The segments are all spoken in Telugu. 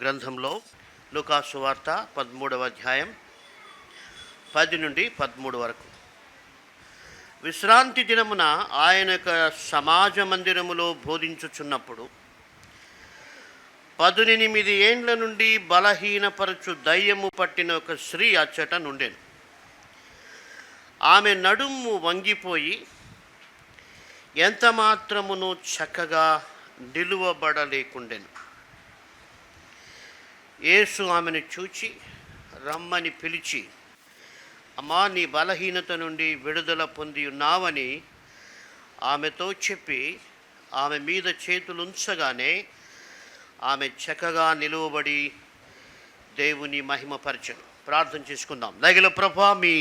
గ్రంథంలో లూకా సువార్త 13వ అధ్యాయం 10 నుండి 13 వరకు. విశ్రాంతి దినమున ఆయన యొక్క సమాజ మందిరములో బోధించుచున్నప్పుడు 18 ఏండ్ల నుండి బలహీనపరచు దయ్యము పట్టిన ఒక స్త్రీ అచ్చట నుండెను. ఆమె నడుము వంగిపోయి ఎంత మాత్రమును చక్కగా నిలువబడలేకుండెను. యేసు ఆమెను చూచి రమ్మని పిలిచి, అమ్మా, నీ బలహీనత నుండి విడుదల పొంది ఉన్నావని ఆమెతో చెప్పి ఆమె మీద చేతులు ఉంచగానే ఆమె చక్కగా నిలువబడి దేవుని మహిమపరచెను. ప్రార్థన చేసుకుందాం. దయగల ప్రభువా, మీ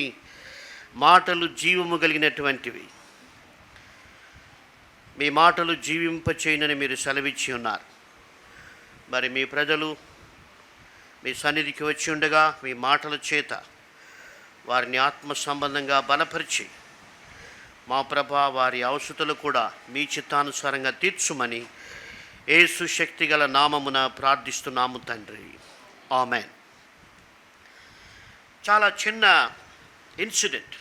మాటలు జీవము కలిగినటువంటివి. మీ మాటలు జీవింపచేయనని మీరు సెలవిచ్చి ఉన్నారు. మరి మీ ప్రజలు మీ సన్నిధికి వచ్చి ఉండగా మీ మాటల చేత వారిని ఆత్మ సంబంధంగా బలపరిచి మా ప్రభా వారి అవసరతలు కూడా మీ చిత్తానుసారంగా తీర్చుమని యేసు శక్తి గల నామమున ప్రార్థిస్తున్నాము తండ్రి, ఆమెన్. చాలా చిన్న ఇన్సిడెంట్,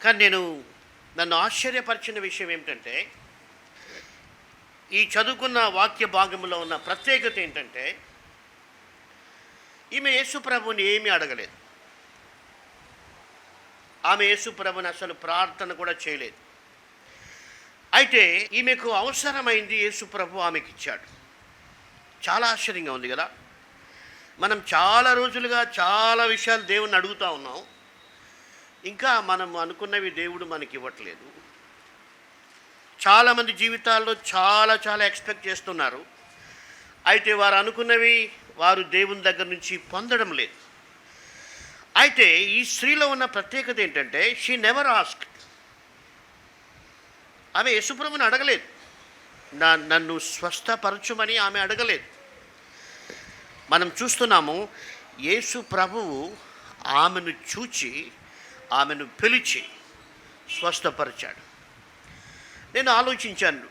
కానీ నన్ను ఆశ్చర్యపరిచిన విషయం ఏమిటంటే, ఈ చదువుకున్న వాక్య భాగంలో ఉన్న ప్రత్యేకత ఏంటంటే, ఈమె యేసుప్రభుని ఏమీ అడగలేదు. ఆమె యేసుప్రభుని అసలు ప్రార్థన కూడా చేయలేదు. అయితే ఈమెకు అవసరమైంది యేసుప్రభు ఆమెకి ఇచ్చాడు. చాలా ఆశ్చర్యంగా ఉంది కదా. మనం చాలా రోజులుగా చాలా విషయాలు దేవుణ్ణి అడుగుతూ ఉన్నాం, ఇంకా మనం అనుకున్నవి దేవుడు మనకి ఇవ్వట్లేదు. చాలామంది జీవితాల్లో చాలా ఎక్స్పెక్ట్ చేస్తున్నారు, అయితే వారు అనుకున్నవి వారు దేవుని దగ్గర నుంచి పొందడం లేదు. అయితే ఈ స్త్రీలో ఉన్న ప్రత్యేకత ఏంటంటే, షీ నెవర్ ఆస్క్. ఆమె యేసుప్రభుని అడగలేదు, నన్ను స్వస్థపరచుమని ఆమె అడగలేదు. మనం చూస్తున్నాము, యేసు ప్రభువు ఆమెను చూచి ఆమెను పిలిచి స్వస్థపరిచాడు. నేను ఆలోచించాను,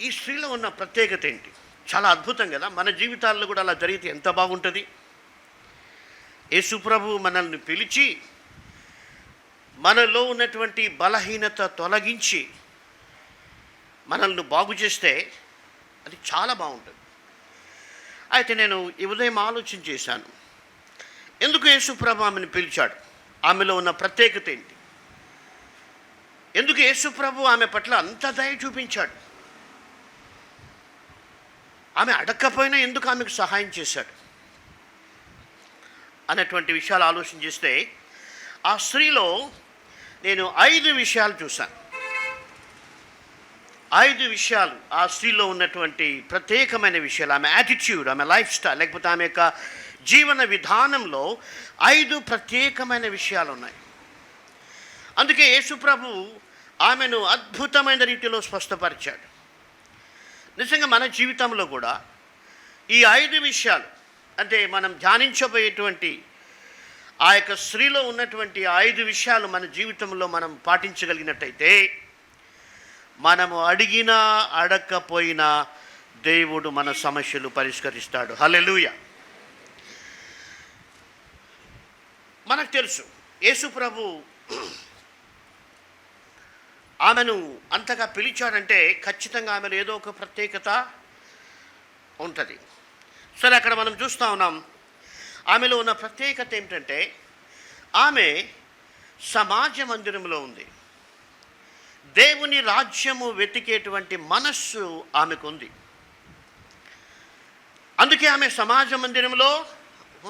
ఈ స్త్రీలో ఉన్న ప్రత్యేకత ఏంటి? చాలా అద్భుతం కదా. మన జీవితాల్లో కూడా అలా జరిగితే ఎంత బాగుంటుంది. యేసుప్రభు మనల్ని పిలిచి మనలో ఉన్నటువంటి బలహీనత తొలగించి మనల్ని బాగు చేస్తే అది చాలా బాగుంటుంది. అయితే నేను ఈ ఉదయం ఆలోచన చేశాను, ఎందుకు యేసుప్రభు ఆమెను పిలిచాడు? ఆమెలో ఉన్న ప్రత్యేకత ఏంటి? ఎందుకు యేసుప్రభు ఆమె పట్ల అంత దయ చూపించాడు? ఆమె అడగకపోయినా ఎందుకు ఆమెకు సహాయం చేశాడు అనేటువంటి విషయాలు ఆలోచన చేస్తే, ఆ స్త్రీలో నేను 5 విషయాలు చూశాను. 5 విషయాలు ఆ స్త్రీలో ఉన్నటువంటి ప్రత్యేకమైన విషయాలు. ఆమె యాటిట్యూడ్, ఆమె లైఫ్ స్టైల్, లేకపోతే ఆమె యొక్క జీవన విధానంలో 5 ప్రత్యేకమైన విషయాలు ఉన్నాయి. అందుకే యేసుప్రభు ఆమెను అద్భుతమైన రీతిలో స్వస్థపరిచాడు. నిజంగా మన జీవితంలో కూడా ఈ 5 విషయాలు, అంటే మనం ధ్యానించబోయేటువంటి ఆ యొక్క స్త్రీలో ఉన్నటువంటి 5 విషయాలు మన జీవితంలో మనం పాటించగలిగినట్టయితే, మనము అడిగినా అడగకపోయినా దేవుడు మన సమస్యలు పరిష్కరిస్తాడు. హల్లెలూయా. మనకు తెలుసు, యేసు ప్రభు ఆమెను అంతగా పిలిచాడంటే ఖచ్చితంగా ఆమెలో ఏదో ఒక ప్రత్యేకత ఉంటుంది. సరే, అక్కడ మనం చూస్తూ ఉన్నాం, ఆమెలో ఉన్న ప్రత్యేకత ఏమిటంటే, ఆమె సమాజ మందిరంలో ఉంది. దేవుని రాజ్యము వెతికేటువంటి మనస్సు ఆమెకు ఉంది. అందుకే ఆమె సమాజ మందిరంలో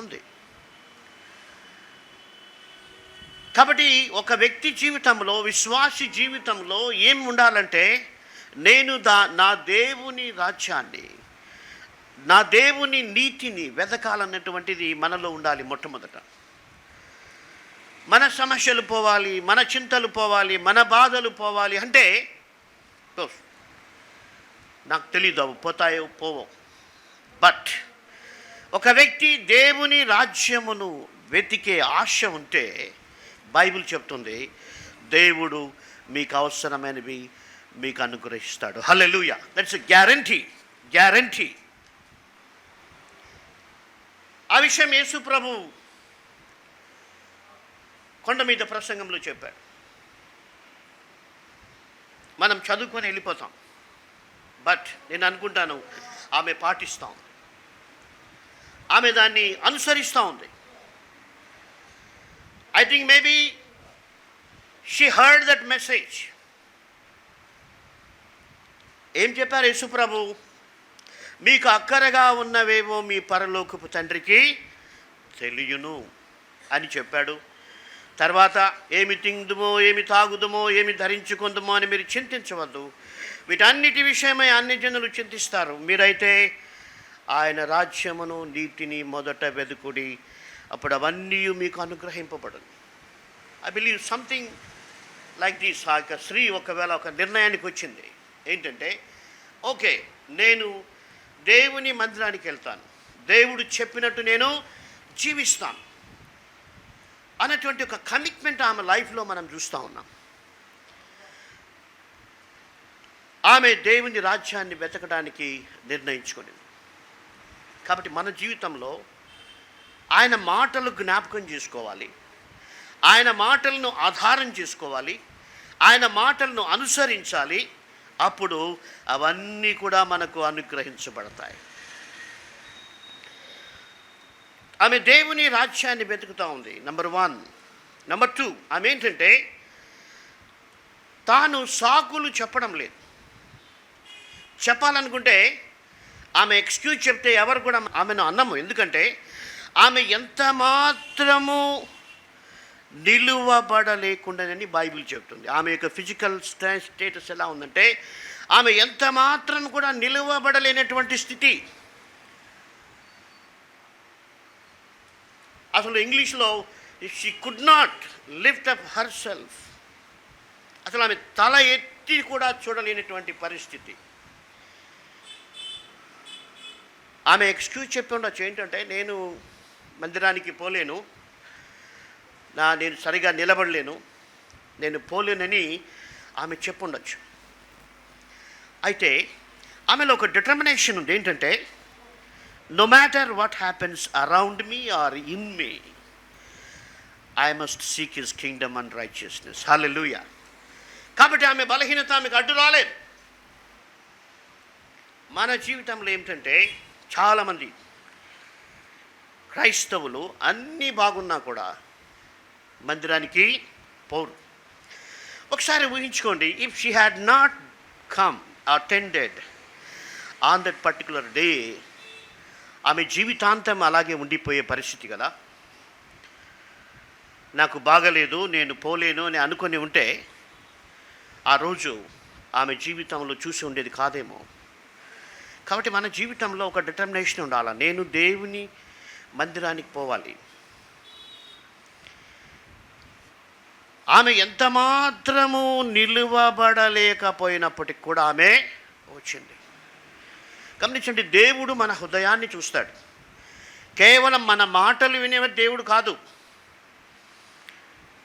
ఉంది. కాబట్టి ఒక వ్యక్తి జీవితంలో, విశ్వాసి జీవితంలో ఏం ఉండాలంటే, నేను నా దేవుని రాజ్యాన్ని, నా దేవుని నీతిని వెతకాలన్నటువంటిది మనలో ఉండాలి. మొట్టమొదట మన సమస్యలు పోవాలి, మన చింతలు పోవాలి, మన బాధలు పోవాలి. అంటే నాకు తెలీదు అవి పోతాయో పోవో, బట్ ఒక వ్యక్తి దేవుని రాజ్యమును వెతికే ఆశ ఉంటే బైబిల్ చెప్తుంది, దేవుడు మీకు అవసరమైనవి మీకు అనుగ్రహిస్తాడు. హల్లెలూయా. That's a guarantee. ఆ విషయం యేసు ప్రభు కొండ మీద ప్రసంగంలో చెప్పాడు. మనం చదువుకొని వెళ్ళిపోతాం, బట్ నేను అనుకుంటాను ఆమె పాటిస్తాం, ఆమె దాన్ని అనుసరిస్తూ ఉంది. I think maybe she heard that message. ఏం చెప్పారు యేసు ప్రభు? మీకు అక్కరగా ఉన్నవేమో మీ పరలోకపు తండ్రికి తెలియను అని చెప్పాడు. తర్వాత ఏమి తిందుమో, ఏమి తాగుదుమో, ఏమి ధరించుకుందుమో అని మీరు చింతించవద్దు. వీటన్నిటి విషయమై అన్ని జనులు చింతిస్తారు. మీరైతే ఆయన రాజ్యమును నీతిని మొదట వెదుకుడి, అప్పుడు అవన్నీ మీకు అనుగ్రహింపబడును. I believe something like this. ఆ యొక్క స్త్రీ ఒకవేళ ఒక నిర్ణయానికి వచ్చింది, ఏంటంటే ఓకే, నేను దేవుని మందిరానికి వెళ్తాను, దేవుడు చెప్పినట్టు నేను జీవిస్తాను అన్నటువంటి ఒక కమిట్మెంట్ ఆమె లైఫ్లో మనం చూస్తూ ఉన్నాం. ఆమె దేవుని రాజ్యాన్ని వెతకడానికి నిర్ణయించుకునింది. కాబట్టి మన జీవితంలో ఆయన మాటలు జ్ఞాపకం చేసుకోవాలి, ఆయన మాటలను ఆధారం చేసుకోవాలి, ఆయన మాటలను అనుసరించాలి. అప్పుడు అవన్నీ కూడా మనకు అనుగ్రహించబడతాయి. ఆమె దేవుని రాజ్యాన్ని వెతుకుతూ ఉంది, నెంబర్ 1. నెంబర్ 2, ఆమె ఏంటంటే తాను సాకులు చెప్పడం లేదు. చెప్పాలనుకుంటే ఆమె ఎక్స్క్యూజ్ చెప్తే ఎవరు కూడా ఆమెను అన్నము. ఎందుకంటే ఆమె ఎంత మాత్రము నిలువబడలేకుండానని బైబిల్ చెప్తుంది. ఆమె యొక్క ఫిజికల్ స్టేటస్ ఎలా ఉందంటే ఆమె ఎంత మాత్రం కూడా నిలువబడలేనటువంటి స్థితి. అసలు ఇంగ్లీష్లో she could not lift up her self. అసలు ఆమె తల ఎత్తి కూడా చూడలేనటువంటి పరిస్థితి. ఆమె ఎక్స్క్యూజ్ చెప్పి ఉండొచ్చు, ఏంటంటే నేను మందిరానికి పోలేను, నేను సరిగా నిలబడలేను, నేను పోలేనని ఆమె చెప్పుండొచ్చు. అయితే ఆమెలో ఒక డిటర్మినేషన్ ఉంది, ఏంటంటే no matter what happens around me or in me, I must seek his kingdom and righteousness. Hallelujah. కాబట్టి ఆమె బలహీనత ఆమెకు అడ్డు రాలేదు. మన జీవితంలో ఏమిటంటే చాలామంది క్రైస్తవులు అన్నీ బాగున్నా కూడా మందిరానికి పోరు. ఒకసారి ఊహించుకోండి, if she had not come attended on that particular day, ఆమె జీవితాంతం అలాగే ఉండిపోయే పరిస్థితి కదా. నాకు బాగలేదు, నేను పోలేను అని అనుకొని ఉంటే ఆ రోజు ఆమె జీవితంలో చూసి ఉండేది కాదేమో. కాబట్టి మన జీవితంలో ఒక డిటర్మినేషన్ ఉండాలి, నేను దేవుని మందిరానికి పోవాలి. ఆమె ఎంత మాత్రము నిలువబడలేకపోయినప్పటికి కూడా ఆమె వచ్చింది. గమనించండి, దేవుడు మన హృదయాన్ని చూస్తాడు, కేవలం మన మాటలు వినేవాడు దేవుడు కాదు.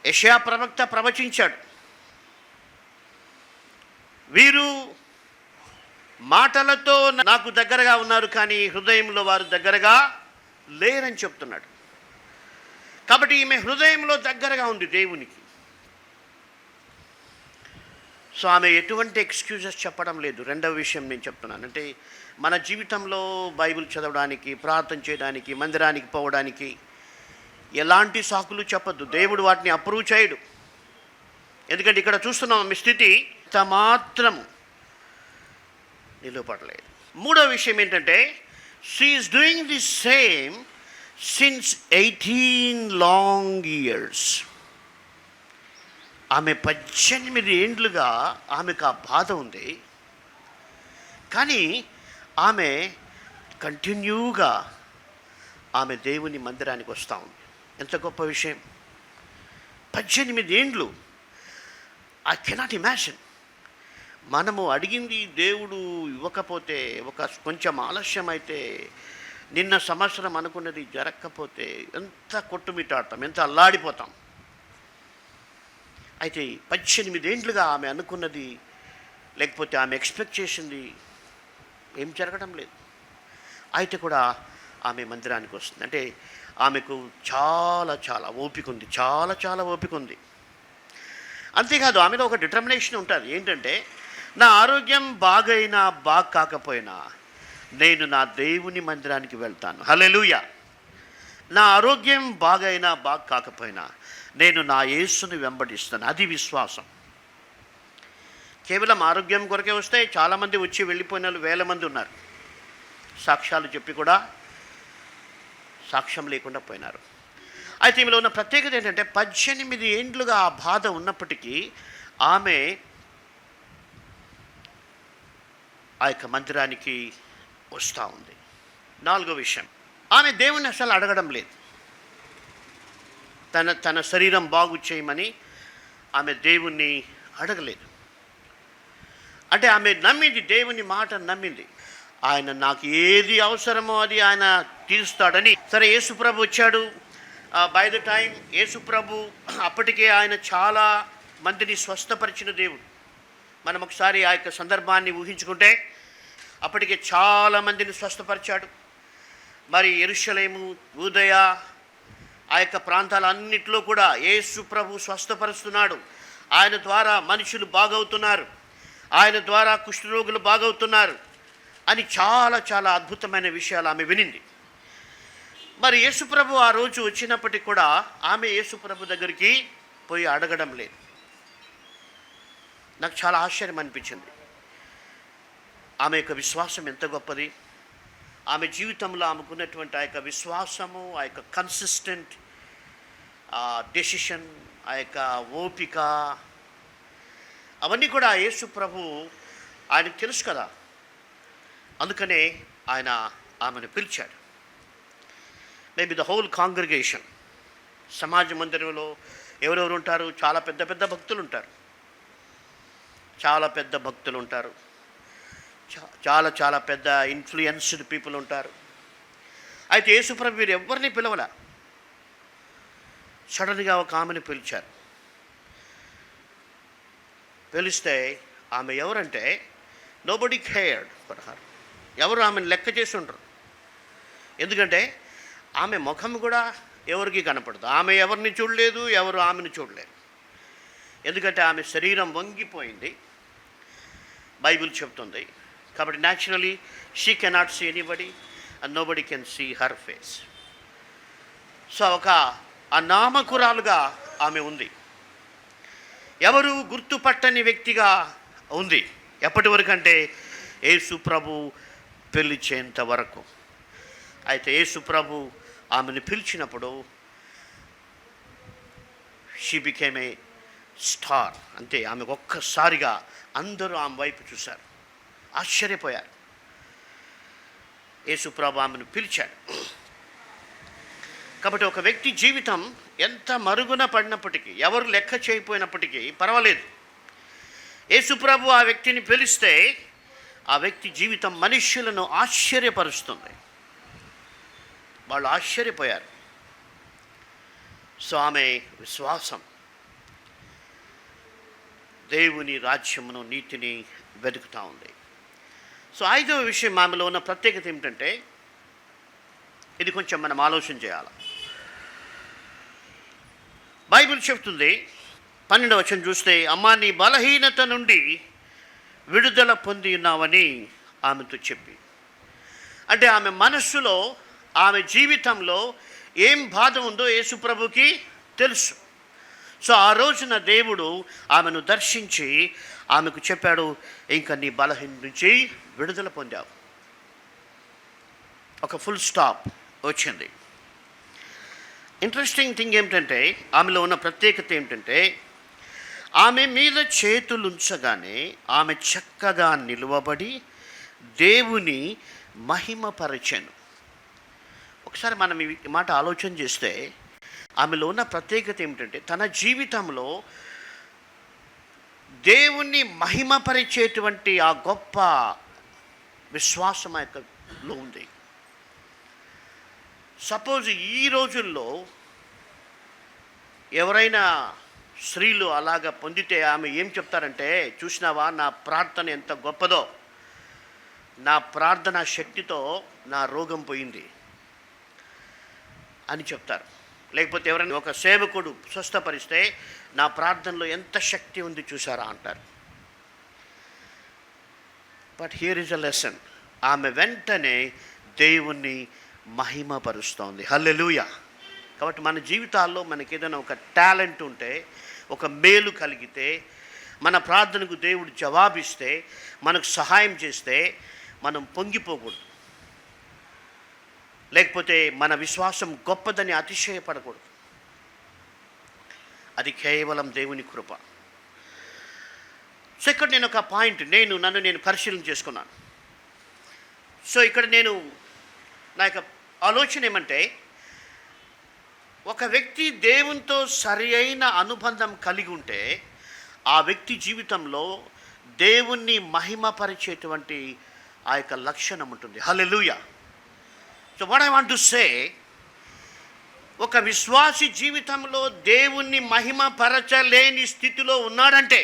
యెషయా ప్రవక్త ప్రవచించాడు, వీరు మాటలతో నాకు దగ్గరగా ఉన్నారు కానీ హృదయంలో వారు దగ్గరగా లేరని చెప్తున్నాడు. కాబట్టి ఈమె హృదయంలో దగ్గరగా ఉంది దేవునికి. సో ఆమె ఎటువంటి ఎక్స్క్యూజెస్ చెప్పడం లేదు. రెండవ విషయం నేను చెప్తున్నాను, అంటే మన జీవితంలో బైబిల్ చదవడానికి, ప్రార్థన చేయడానికి, మందిరానికి పోవడానికి ఎలాంటి సాకులు చెప్పద్దు. దేవుడు వాటిని అప్రూవ్ చేయడు. ఎందుకంటే ఇక్కడ చూస్తున్నాం మీ స్థితి ఇంత మాత్రము నిలువపడలేదు. మూడో విషయం ఏంటంటే she is doing the same since 18 long years. ఆమె 18 ఏండ్లుగా ఆమెకు ఆ బాధ ఉంది, కానీ ఆమె కంటిన్యూగా ఆమె దేవుని మందిరానికి వస్తూ ఉంది. ఎంత గొప్ప విషయం! 18 ఏండ్లు. I cannot imagine. మనము అడిగింది దేవుడు ఇవ్వకపోతే, కొంచెం ఆలస్యం అయితే, నిన్న సంవత్సరం అనుకున్నది జరగకపోతే ఎంత కొట్టుమిట్టాడతాం, ఎంత అల్లాడిపోతాం. అయితే 18 ఏండ్లుగా ఆమె అనుకున్నది, లేకపోతే ఆమె ఎక్స్పెక్ట్ చేసింది ఏం జరగడం లేదు. అయితే కూడా ఆమె మందిరానికి వస్తుంది. అంటే ఆమెకు చాలా చాలా ఓపిక ఉంది, చాలా చాలా ఓపిక ఉంది. అంతేకాదు ఆమెలో ఒక డిటర్మినేషన్ ఉంటుంది. ఏంటంటే నా ఆరోగ్యం బాగైనా బాగా కాకపోయినా నేను నా దేవుని మందిరానికి వెళ్తాను. హల్లెలూయా. నా ఆరోగ్యం బాగైనా బాగా కాకపోయినా నేను నా యేసుని వెంబడిస్తాను. అది విశ్వాసం. కేవలం ఆరోగ్యం కొరకే వస్తే చాలామంది వచ్చి వెళ్ళిపోయిన వాళ్ళు వేల మంది ఉన్నారు. సాక్ష్యాలు చెప్పి కూడా సాక్ష్యం లేకుండా పోయినారు. అయితే ఈమెలో ఉన్న ప్రత్యేకత ఏంటంటే 18 ఏండ్లుగా ఆ బాధ ఉన్నప్పటికీ ఆమె ఆ యొక్క మందిరానికి వస్తూ ఉంది. 4వ విషయం, ఆమె దేవుణ్ణి అసలు అడగడం లేదు. తన శరీరం బాగు చేయమని ఆమె దేవుణ్ణి అడగలేదు. అంటే ఆమె నమ్మింది, దేవుని మాట నమ్మింది. ఆయన నాకు ఏది అవసరమో అది ఆయన తీరుస్తాడని. సరే, యేసుప్రభు వచ్చాడు. బై ద టైం యేసుప్రభు అప్పటికే ఆయన చాలా మందిని స్వస్థపరిచిన దేవుడు. మనం ఒకసారి ఆ యొక్క సందర్భాన్ని ఊహించుకుంటే అప్పటికే చాలా మందిని స్వస్థపరిచాడు. మరి యెరూషలేము, యూదయ ఆ యొక్క ప్రాంతాలన్నింటిలో కూడా యేసుప్రభు స్వస్థపరుస్తున్నాడు. ఆయన ద్వారా మనుషులు బాగవుతున్నారు, ఆయన ద్వారా కుష్ఠరోగులు బాగవుతున్నారు అని చాలా చాలా అద్భుతమైన విషయాలు ఆమె వినింది. మరి యేసుప్రభు ఆ రోజు వచ్చినప్పటికీ కూడా ఆమె యేసుప్రభు దగ్గరికి పోయి అడగడం లేదు. నాకు చాలా ఆశ్చర్యం అనిపించింది. ఆమె యొక్క విశ్వాసం ఎంత గొప్పది. ఆమె జీవితంలో ఆమెకున్నటువంటి ఆ యొక్క విశ్వాసము, ఆ యొక్క కన్సిస్టెంట్ డెసిషన్, ఆ యొక్క ఓపిక, అవన్నీ కూడా యేసు ప్రభు ఆయనకు తెలుసు కదా. అందుకనే ఆయన ఆమెను పిలిచాడు. మేబీ ద హోల్ కాంగ్రిగేషన్, సమాజ మందిరంలో ఎవరెవరు ఉంటారు? చాలా పెద్ద పెద్ద భక్తులు ఉంటారు, చాలా పెద్ద భక్తులు ఉంటారు, చాలా చాలా పెద్ద ఇన్ఫ్లుయెన్స్డ్ పీపుల్ ఉంటారు. అయితే యేసుప్రభు వీరు ఎవరిని పిలవలా, సడన్గా ఒక ఆమెను పిలిచారు. పిలిస్తే ఆమె ఎవరంటే నోబడీ కేర్డ్ ఫర్ హర్. ఎవరు ఆమెను లెక్క చేసి ఉండరు. ఎందుకంటే ఆమె ముఖం కూడా ఎవరికి కనపడదు. ఆమె ఎవరిని చూడలేదు, ఎవరు ఆమెను చూడలేదు. ఎందుకంటే ఆమె శరీరం వంగిపోయింది, బైబిల్ చెప్తుంది. కాబట్టి naturally she cannot see anybody and nobody can see her face. So ఒక అనామకురాలుగా ఆమె ఉంది, ఎవరు గుర్తుపట్టని వ్యక్తిగా ఉంది. ఎప్పటి వరకు అంటే యేసు ప్రభు పిలిచేంత వరకు. అయితే యేసు ప్రభు ఆమెను పిలిచినప్పుడు షీ బికేమ్ ఏ స్టార్. అంతే, ఆమె ఒక్కసారిగా అందరూ ఆమె వైపు చూశారు, ఆశ్చర్యపోయారు. యేసు ప్రభు ఆమెను పిలిచాడు. కాబట్టి ఒక వ్యక్తి జీవితం ఎంత మరుగున పడినప్పటికీ, ఎవరు లెక్క చేయకపోయినప్పటికీ పర్వాలేదు, యేసు ప్రభు ఆ వ్యక్తిని పిలిస్తే ఆ వ్యక్తి జీవితం మనుష్యులను ఆశ్చర్యపరుస్తుంది. వాళ్ళు ఆశ్చర్యపోయారు. సో ఆమె విశ్వాసం దేవుని రాజ్యమును, నీతిని వెతుకుతూ ఉంది. సో 5వ విషయం, ఆమెలో ఉన్న ప్రత్యేకత ఏమిటంటే, ఇది కొంచెం మనం ఆలోచన చేయాలి. బైబిల్ చెప్తుంది, 12వ వచనం చూస్తే, అమ్మా నీ బలహీనత నుండి విడుదల పొంది ఉన్నావని ఆమెతో చెప్పి. అంటే ఆమె మనస్సులో, ఆమె జీవితంలో ఏం బాధ ఉందో యేసుప్రభుకి తెలుసు. సో ఆ రోజున దేవుడు ఆమెను దర్శించి ఆమెకు చెప్పాడు, ఇంకా నీ బలహీన నుంచి విడుదల పొందావు. ఒక ఫుల్ స్టాప్ వచ్చింది. ఇంట్రెస్టింగ్ థింగ్ ఏమిటంటే, ఆమెలో ఉన్న ప్రత్యేకత ఏమిటంటే, ఆమె మీద చేతులుంచగానే ఆమె చక్కగా నిలువబడి దేవుని మహిమపరచెను. ఒకసారి మనం ఈ మాట ఆలోచన చేస్తే ఆమెలో ఉన్న ప్రత్యేకత ఏమిటంటే, తన జీవితంలో దేవుణ్ణి మహిమపరిచేటువంటి ఆ గొప్ప విశ్వాసం ఆయనలో ఉంది. సపోజ్ ఈ రోజుల్లో ఎవరైనా స్త్రీలు అలాగ పొందితే ఆమె ఏం చెప్తారంటే, చూసినావా నా ప్రార్థన ఎంత గొప్పదో, నా ప్రార్థన శక్తితో నా రోగం పోయింది, అని చెప్తారు. లేకపోతే ఎవరైనా ఒక సేవకుడు స్వస్థపరిస్తే నా ప్రార్థనలో ఎంత శక్తి ఉంది చూసారా అంటారు. But here is a lesson. ఆమె వెంటనే దేవుణ్ణి మహిమపరుస్తోంది. హల్లెలూయా. కాబట్టి మన జీవితాల్లో మనకి ఏదైనా ఒక టాలెంట్ ఉంటే, ఒక మేలు కలిగితే, మన ప్రార్థనకు దేవుడు జవాబిస్తే, మనకు సహాయం చేస్తే మనం పొంగిపోకూడదు. లేకపోతే మన విశ్వాసం గొప్పదని అతిశయపడకూడదు. అది కేవలం దేవుని కృప. సో ఇక్కడ నేను ఒక పాయింట్ నన్ను నేను పరిశీలన చేసుకున్నాను. సో ఇక్కడ నా యొక్క ఆలోచన ఏమంటే, ఒక వ్యక్తి దేవునితో సరి అయిన అనుబంధం కలిగి ఉంటే ఆ వ్యక్తి జీవితంలో దేవుణ్ణి మహిమపరిచేటువంటి ఆ యొక్క లక్షణం ఉంటుంది. Hallelujah. So what I want to say, ఒక విశ్వాసి జీవితంలో దేవుణ్ణి మహిమపరచలేని స్థితిలో ఉన్నాడంటే,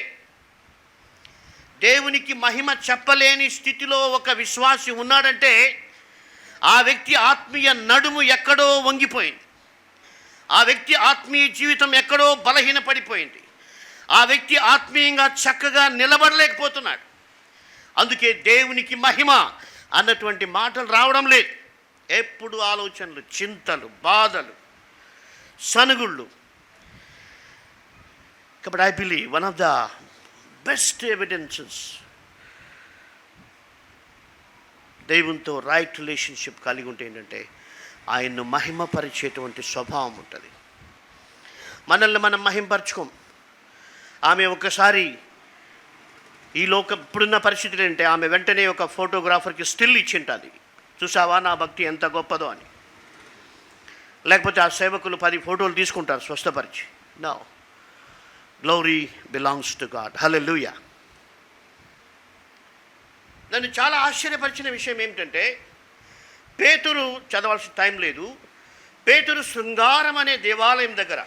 దేవునికి మహిమ చెప్పలేని స్థితిలో ఒక విశ్వాసి ఉన్నాడంటే, ఆ వ్యక్తి ఆత్మీయ నడుము ఎక్కడో వంగిపోయింది. ఆ వ్యక్తి ఆత్మీయ జీవితం ఎక్కడో బలహీనపడిపోయింది. ఆ వ్యక్తి ఆత్మీయంగా చక్కగా నిలబడలేకపోతున్నాడు. అందుకే దేవునికి మహిమ అన్నటువంటి మాటలు రావడం లేదు. ఎప్పుడు ఆలోచనలు, చింతలు, బాధలు, సనుగుళ్ళు. కాబట్టి I believe one of the best evidences దేవునితో రైట్ రిలేషన్షిప్ కలిగి ఉంటే ఏంటంటే, ఆయన్ను మహిమపరిచేటువంటి స్వభావం ఉంటుంది. మనల్ని మనం మహిమపరచుకోం. ఆమె ఒకసారి ఇప్పుడున్న పరిస్థితులు ఏంటంటే, ఆమె వెంటనే ఒక ఫోటోగ్రాఫర్కి స్టిల్ ఇచ్చింటుంది, చూసావా నా భక్తి ఎంత గొప్పదో అని. లేకపోతే ఆ సేవకులు 10 ఫోటోలు తీసుకుంటారు స్వస్థపరిచి. No, glory belongs to God. Hallelujah. నన్ను చాలా ఆశ్చర్యపరిచిన విషయం ఏమిటంటే, పేతురు చదవాల్సిన టైం లేదు. పేతురు శృంగారం అనే దేవాలయం దగ్గర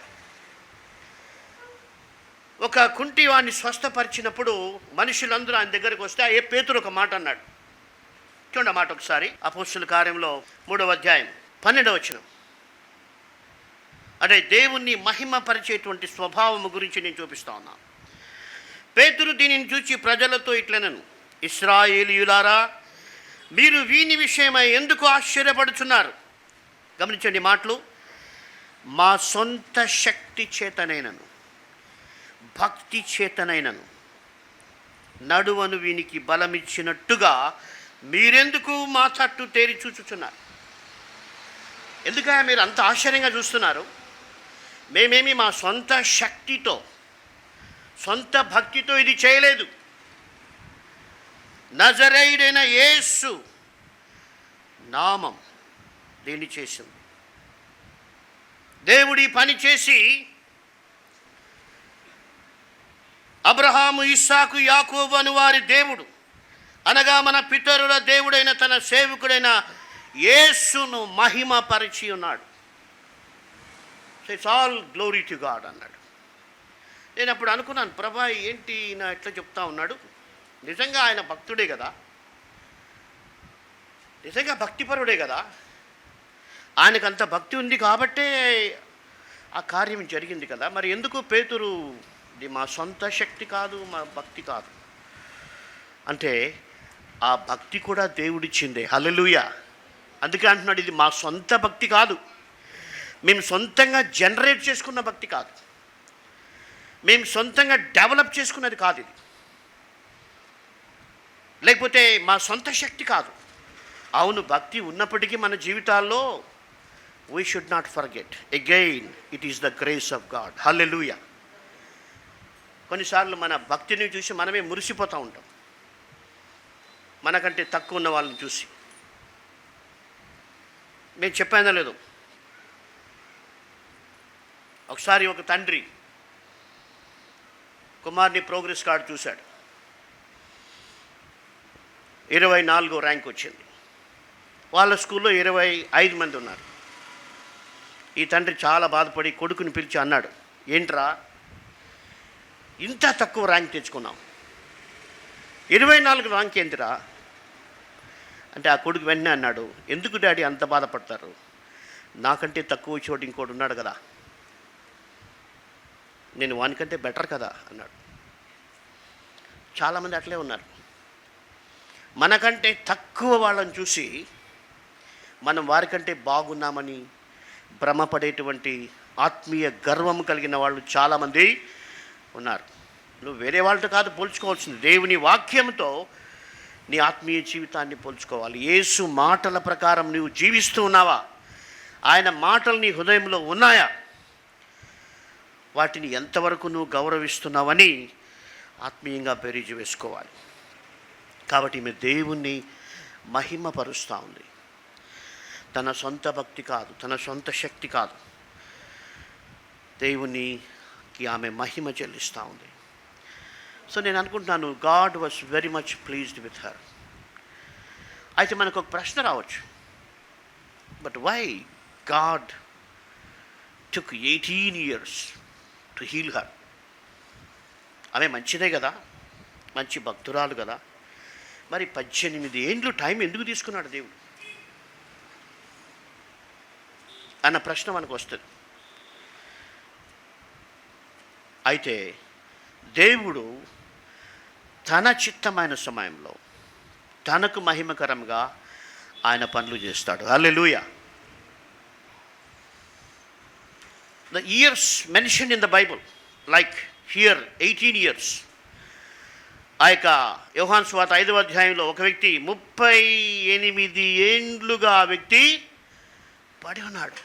ఒక కుంటి వాడిని స్వస్థపరిచినప్పుడు మనుషులందరూ ఆయన దగ్గరకు వస్తే పేతురు ఒక మాట అన్నాడు. చూడండి మాట ఒకసారి. అపోస్తలుల కార్యంలో 3వ అధ్యాయం 12వ వచనం. అంటే దేవుణ్ణి మహిమపరిచేటువంటి స్వభావం గురించి నేను చూపిస్తా ఉన్నాను. పేతురు దీనిని చూచి ప్రజలతో ఇట్లనెను, ఇశ్రాయేలీయులారా, మీరు వీని విషయమై ఎందుకు ఆశ్చర్యపడుచున్నారు? గమనించండి మాటలు. మా సొంత శక్తి చేతనైనను భక్తి చేతనైనను నడువను వీనికి బలమిచ్చినట్టుగా మీరెందుకు మా తట్టు తేరి చూచుచున్నారు? ఎందుకని మీరు అంత ఆశ్చర్యంగా చూస్తున్నారు? మేమేమి మా సొంత శక్తితో, సొంత భక్తితో ఇది చేయలేదు. నజరేయుడైన యేసు నామం దీన్ని చేసింది. దేవుడి పని చేసి అబ్రహాము, ఇస్సాకు, యాకోబు అను వారి దేవుడు అనగా మన పితరుల దేవుడైన తన సేవకుడైన యేసును మహిమపరిచి ఉన్నాడు. It's all glory to God అన్నాడు. నేను అప్పుడు అనుకున్నాను, ప్రభా ఏంటి నా ఎట్లా చెప్తా ఉన్నాడు? నిజంగా ఆయన భక్తుడే కదా, నిజంగా భక్తిపరుడే కదా. ఆయనకు అంత భక్తి ఉంది కాబట్టే ఆ కార్యం జరిగింది కదా. మరి ఎందుకు పేతురు ఇది మా సొంత శక్తి కాదు, మా భక్తి కాదు అంటే, ఆ భక్తి కూడా దేవుడిచ్చిందే. హల్లెలూయా. అందుకే అంటున్నాడు, ఇది మా సొంత భక్తి కాదు, మేము సొంతంగా జనరేట్ చేసుకున్న భక్తి కాదు, మేము సొంతంగా డెవలప్ చేసుకున్నది కాదు, ఇది లేకపోతే మా సొంత శక్తి కాదు. అవును, భక్తి ఉన్నప్పటికీ మన జీవితాల్లో we should not forget again it is the grace of God. Hallelujah. కొన్నిసార్లు మన భక్తిని చూసి మనమే మురిసిపోతూ ఉంటాం, మనకంటే తక్కువ ఉన్న వాళ్ళని చూసి. మేము చెప్పానో లేదు, ఒకసారి ఒక తండ్రి కుమార్ని ప్రోగ్రెస్ కార్డు చూశాడు, 24వ ర్యాంక్ వచ్చింది. వాళ్ళ స్కూల్లో 25 మంది ఉన్నారు. ఈ తండ్రి చాలా బాధపడి కొడుకుని పిలిచి అన్నాడు, ఏంట్రా ఇంత తక్కువ ర్యాంక్ తెచ్చుకున్నాం, 24 ర్యాంక్ ఏంటిరా అంటే, ఆ కొడుకు వెంటనే అన్నాడు, ఎందుకు డాడీ అంత బాధపడతారు, నాకంటే తక్కువ చోటు ఇంకోటి ఉన్నాడు కదా, నేను వానికంటే బెటర్ కదా అన్నాడు. చాలామంది అట్లే ఉన్నారు. మనకంటే తక్కువ వాళ్ళని చూసి మనం వారికంటే బాగున్నామని భ్రమపడేటువంటి ఆత్మీయ గర్వం కలిగిన వాళ్ళు చాలామంది ఉన్నారు. నువ్వు వేరే వాళ్ళతో కాదు పోల్చుకోవాల్సింది, దేవుని వాక్యంతో నీ ఆత్మీయ జీవితాన్ని పోల్చుకోవాలి. యేసు మాటల ప్రకారం నువ్వు జీవిస్తూ ఉన్నావా? ఆయన మాటలు నీ హృదయంలో ఉన్నాయా? వాటిని ఎంతవరకు నువ్వు గౌరవిస్తున్నావని ఆత్మీయంగా బేరీజు వేసుకోవాలి. కాబట్టి ఈమె దేవుణ్ణి మహిమపరుస్తూ ఉంది. తన సొంత భక్తి కాదు, తన సొంత శక్తి కాదు, దేవునికి ఆమె మహిమ చెల్లిస్తూ ఉంది. సో నేను అనుకుంటున్నాను, God was very much pleased with her. అయితే మనకు ఒక ప్రశ్న రావచ్చు, but why God took 18 years to heal her? ఆమె మంచిదే కదా, మంచి భక్తురాలు కదా, మరి 18 ఏండ్లు టైం ఎందుకు తీసుకున్నాడు దేవుడు అన్న ప్రశ్న మనకు వస్తుంది. అయితే దేవుడు తన చిత్తమైన సమయంలో తనకు మహిమకరంగా ఆయన పనులు చేస్తాడు. హల్లెలూయా. The years mentioned in the Bible, like here 18 years. ఆ యొక్క యోహాను సువార్త 5వ అధ్యాయంలో ఒక వ్యక్తి 38 ఏండ్లుగా ఆ వ్యక్తి పడి ఉన్నాడు.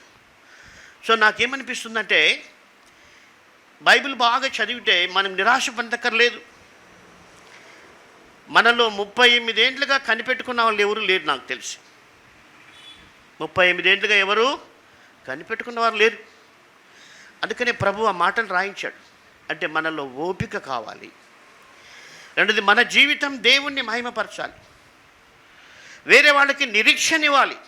సో నాకేమనిపిస్తుందంటే, బైబిల్ బాగా చదివితే మనం నిరాశ పొందక్కర్లేదు. మనలో 38 ఏండ్లుగా కనిపెట్టుకున్న వాళ్ళు ఎవరు లేరు నాకు తెలిసి. 38 ఏండ్లుగా ఎవరు కనిపెట్టుకున్న వారు లేరు. అందుకనే ప్రభు ఆ మాటలు రాయించాడు. అంటే మనలో ఓపిక కావాలి. రెండోది, మన జీవితం దేవుణ్ణి మహిమపరచాలి. వేరే వాళ్ళకి నిరీక్షణ ఇవ్వాలి,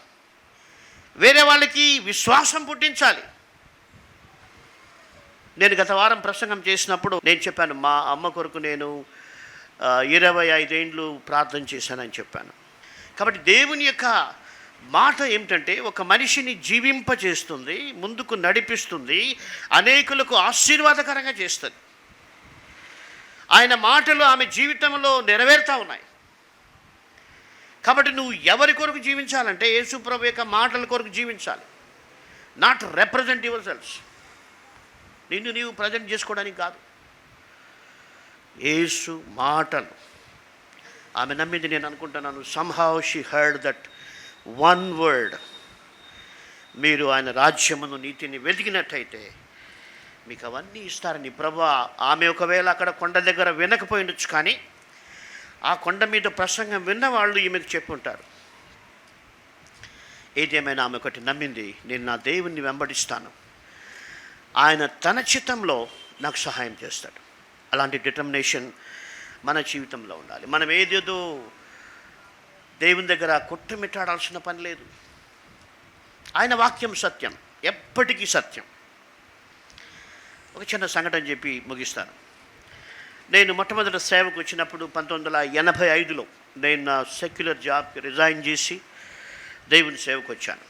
వేరే వాళ్ళకి విశ్వాసం పుట్టించాలి. నేను గత వారం ప్రసంగం చేసినప్పుడు నేను చెప్పాను, మా అమ్మ కొరకు నేను 25 ఏండ్లు ప్రార్థన చేశానని చెప్పాను. కాబట్టి దేవుని యొక్క మాట ఏమిటంటే, ఒక మనిషిని జీవింపచేస్తుంది, ముందుకు నడిపిస్తుంది, అనేకులకు ఆశీర్వాదకరంగా చేస్తుంది. ఆయన మాటలు ఆమె జీవితంలో నెరవేరుతూ ఉన్నాయి. కాబట్టి నువ్వు ఎవరి కొరకు జీవించాలంటే యేసు ప్రభు యొక్క మాటల కొరకు జీవించాలి. నాట్ రిప్రజెంట్ యువర్ సెల్ఫ్స్, నిన్ను నీవు ప్రజెంట్ చేసుకోవడానికి కాదు. యేసు మాటలు ఆమె నమ్మింది. నేను అనుకుంటున్నాను, somehow she heard that one word. మీరు ఆయన రాజ్యమును నీతిని వెతికినట్టయితే మీకు అవన్నీ ఇస్తారని ప్రభు. ఆమె ఒకవేళ అక్కడ కొండ దగ్గర వినకపోయి ఉండొచ్చు, కానీ ఆ కొండ మీద ప్రసంగం విన్నవాళ్ళు ఈమెకు చెప్పుంటారు. ఏదేమైనా ఆమె ఒకటి నమ్మింది, నేను నా దేవుణ్ణి వెంబడిస్తాను, ఆయన తన చిత్తంలో నాకు సహాయం చేస్తాడు. అలాంటి డిటర్మినేషన్ మన జీవితంలో ఉండాలి. మనం ఏదేదో దేవుని దగ్గర కొట్టుమిట్టాడాల్సిన పని లేదు. ఆయన వాక్యం సత్యం, ఎప్పటికీ సత్యం. ఒక చిన్న సంఘటన చెప్పి ముగిస్తాను. నేను మొట్టమొదటి సేవకు వచ్చినప్పుడు 1985లో నేను నా సెక్యులర్ జాబ్కి రిజైన్ చేసి దేవుని సేవకు వచ్చాను.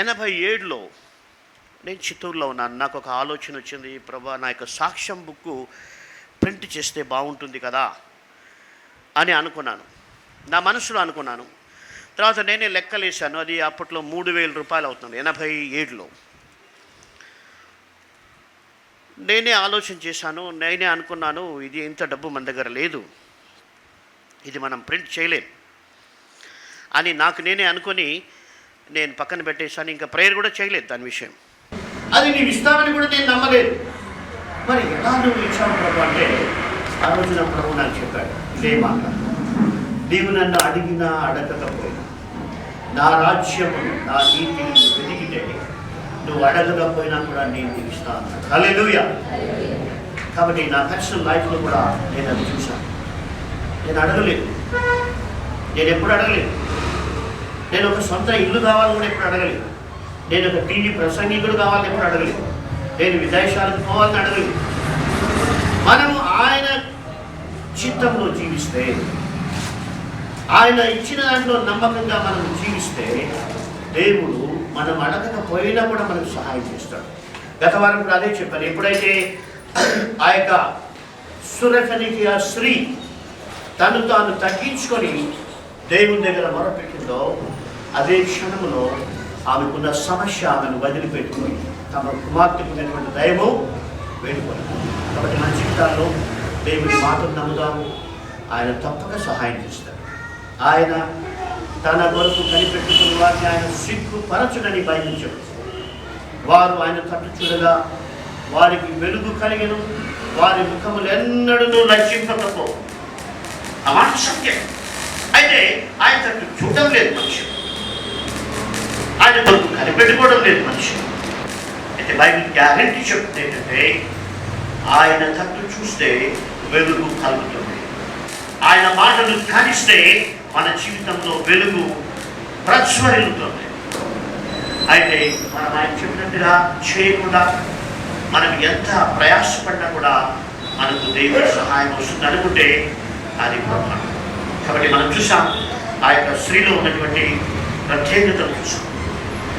87లో నేను చిత్తూరులో ఉన్నాను. నాకు ఒక ఆలోచన వచ్చింది, ప్రభా నా యొక్క సాక్ష్యం బుక్కు ప్రింట్ చేస్తే బాగుంటుంది కదా అని అనుకున్నాను, నా మనసులో అనుకున్నాను. తర్వాత నేనే లెక్కలేశాను, అది అప్పట్లో 3000 రూపాయలు అవుతుంది 87లో. నేనే ఆలోచన చేశాను, నేనే అనుకున్నాను, ఇది ఇంత డబ్బు మన దగ్గర లేదు, ఇది మనం ప్రింట్ చేయలేం అని నాకు నేనే అనుకొని నేను పక్కన పెట్టేశాను. ఇంకా ప్రేయర్ కూడా చేయలేదు దాని విషయం. అది నీవు ఇస్తామని కూడా నేను నమ్మలేదు. మరి ఎలా నువ్వు ఇచ్చావు ప్రభు అంటే, ఆ రోజున ప్రభు నాకు చెప్పాడు ఇదే మాట, నీవు నన్ను అడిగినా అడగకపోయినా నా రాజ్యమును నా నీతిని వెతికితే నువ్వు అడగకపోయినా కూడా నేను నీకు ఇస్తాను. హల్లెలూయా. కాబట్టి నా పర్సనల్ లైఫ్లో కూడా నేను అది చూశాను. నేను అడగలేదు, నేను ఎప్పుడు అడగలేదు. నేను ఒక సొంత ఇల్లు కావాలని కూడా ఎప్పుడు అడగలేదు. నేను ఒక టీవీ ప్రసంగికుడు కావాలని ఎప్పుడు అడగలేదు. నేను విదేశాలకు పోవాలని అడగలేదు. మనము ఆయన చిత్తంలో జీవిస్తే, ఆయన ఇచ్చిన దాంట్లో నమ్మకంగా మనం జీవిస్తే దేవుడు మనం అడగకపోయినా కూడా మనకు సహాయం చేస్తాడు. గత వారం కూడా అదే చెప్పాను. ఎప్పుడైతే ఆ యొక్క సురఫెనికియ స్త్రీ తను తాను తగ్గించుకొని దేవుని దగ్గర మొరపెట్టిందో, అదే క్షణంలో ఆమెకున్న సమస్య ఆమెను వదిలిపెట్టుకొని తమ కుమార్తెకు ఉన్నటువంటి దైవం వెళ్ళిపోయింది. కాబట్టి మన జీవితాల్లో దేవుని మాటను నమ్ముదాము. ఆయన తప్పక సహాయం చేస్తాడు. ఆయన తన కొరకు కనిపెట్టుకున్న వారిని ఆయన సిగ్గుపరచునని బయలుదేరాడు. వారు ఆయన తట్టు చూడగా వారికి వెలుగు కలిగెను, వారి ముఖములు ఎన్నడూ లజ్జింపకపో. ఆ మాట సత్యం. అయితే ఆయన తట్టు చూడడం లేదు మనుషులు, ఆయన కొరకు కనిపెట్టుకోవడం లేదు మనుషులు. అయితే బైబిల్ గ్యారెంటీ చెప్తుంది ఏంటంటే, ఆయన తట్టు చూస్తే వెలుగు కలుగుతుంది. ఆయన మాటలు ధ్యానిస్తే మన జీవితంలో వెలుగు ప్రజ్వరిల్లుతుంది. అయితే మనం ఆయన చెప్పినట్టుగా చేయకుండా మనం ఎంత ప్రయాసపడినా కూడా మనకు దేవుడి సహాయం వస్తుంది అనుకుంటే అది పొరపాటు. కాబట్టి మనం చూసాం ఆ యొక్క స్త్రీలో ఉన్నటువంటి ప్రత్యేకతను చూసాం.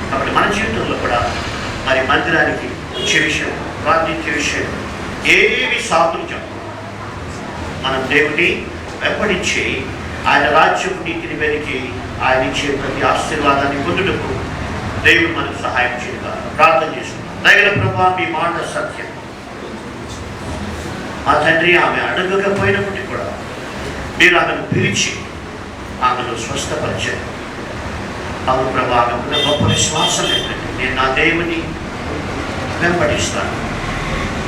కాబట్టి మన జీవితంలో కూడా మరి మందిరానికి వచ్చే విషయం, ప్రార్థించే విషయం ఏవి సాకులు చెప్పు. మనం దేవుని వెంబడించి ఆయన రాజ్యం నీతిని వెలికి ఆయన ఇచ్చే ప్రతి ఆశీర్వాదాన్ని పొందుటకు దేవుడు మనకు సహాయం చేయగా ప్రార్థన చేసుకున్నాం. దయగల ప్రభువా, మీ మాట సత్యం. మా తండ్రి, ఆమె అడగకపోయినప్పటికీ కూడా మీరు ఆమెను పిలిచి ఆమెను స్వస్థపరిచారు. అవును ప్రభా, ఆమెకున్న గొప్ప విశ్వాసం ఏంటంటే, నేను నా దేవుని వెంబడిస్తాను.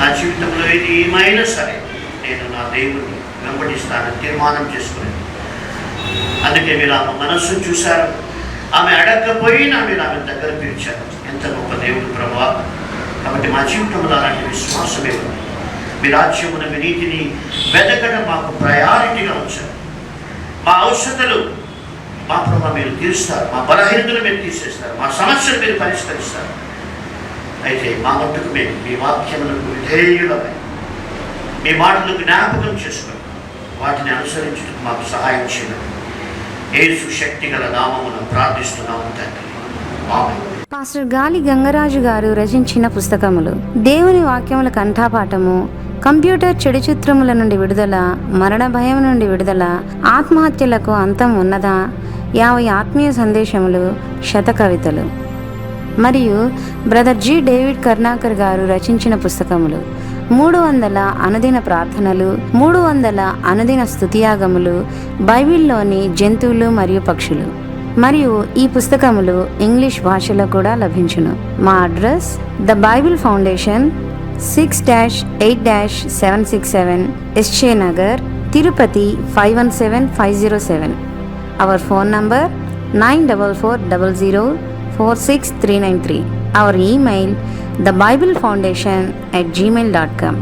నా జీవితంలో ఇది ఏమైనా సరే నేను నా దేవుని వెంబడిస్తానని తీర్మానం చేసుకున్నాను. అందుకే మీరు ఆమె మనస్సును చూశారు. ఆమె అడగకపోయినా మీరు ఆమె దగ్గర పిలిచారు. ఎంత గొప్ప దేవుడు ప్రభువా. కాబట్టి మా జీవితంలో అలాంటి విశ్వాసమే ఉంది. మీ రాజ్యమున మీ నీతిని వెతకడం మాకు ప్రయారిటీగా ఉంచారు. మా అవసరతలు మా ప్రభావ మీరు తీరుస్తారు, మా బలహీనతలు మీరు తీసేస్తారు, మా సమస్యలు మీరు పరిష్కరిస్తారు. అయితే మా మట్టుకు మేము మీ వాక్యములకు విధేయులమై మీ మాటలు జ్ఞాపకం చేసుకొని వాటిని అనుసరించడానికి మాకు సహాయం చేయడం యేసు శక్తి గల నామమున ప్రార్థిస్తున్నాము తండ్రి. ఆమేన్. పాస్టర్ గాలి గంగరాజు గారు రచించిన పుస్తకములు: దేవుని వాక్యముల కంఠాపాఠము, కంప్యూటర్ చెడు చిత్రముల నుండి విడుదల, మరణ భయం నుండి విడుదల, ఆత్మహత్యలకు అంతం ఉన్నదా, 50 ఆత్మీయ సందేశములు, శతకవితలు. మరియు బ్రదర్ జి. డేవిడ్ కర్ణాకర్ గారు రచించిన పుస్తకములు: 300 అనుదిన ప్రార్థనలు, 300 అనుదిన స్తుతియాగములు, బైబిల్లోని జంతువులు మరియు పక్షులు. మరియు ఈ పుస్తకములు ఇంగ్లీష్ భాషలో కూడా లభించును. మా address: the Bible foundation, 6-8-767 SJ Nagar, Tirupati 517507. Our phone number 9440046393. Our email thebiblefoundation@gmail.com.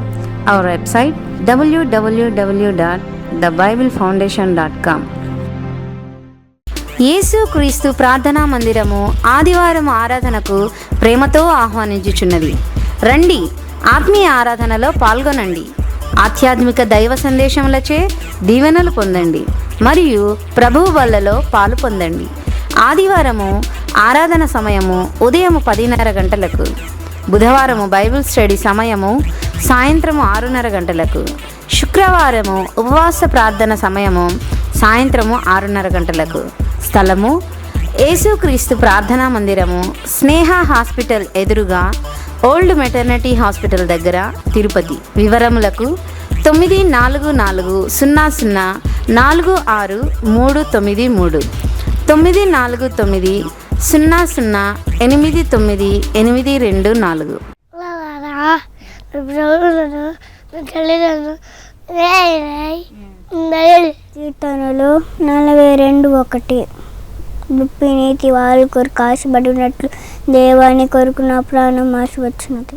Our website www.thebiblefoundation.com. యేసుక్రీస్తు ప్రార్థనా మందిరము ఆదివారం ఆరాధనకు ప్రేమతో ఆహ్వానించుచున్నది. రండి, ఆత్మీయ ఆరాధనలో పాల్గొనండి. ఆధ్యాత్మిక దైవ సందేశములచే దీవెనలు పొందండి మరియు ప్రభువు వల్లలో పాలు పొందండి. ఆదివారము ఆరాధన సమయము ఉదయం 10:30 గంటలకు, బుధవారము బైబిల్ స్టడీ సమయము సాయంత్రము 6:30 గంటలకు, శుక్రవారము ఉపవాస ప్రార్థన సమయము సాయంత్రము 6:30 గంటలకు. స్థలము: యేసుక్రీస్తు ప్రార్థనా మందిరము, స్నేహ హాస్పిటల్ ఎదురుగా, ఓల్డ్ మెటర్నిటీ హాస్పిటల్ దగ్గర, తిరుపతి. వివరములకు 9400463893 94900898824. కీర్తనలు 42:1. నీతి వాళ్ళ కొరకు ఆశపడినట్లు దేవాని కొరకు నా ప్రాణం ఆశ వచ్చినది.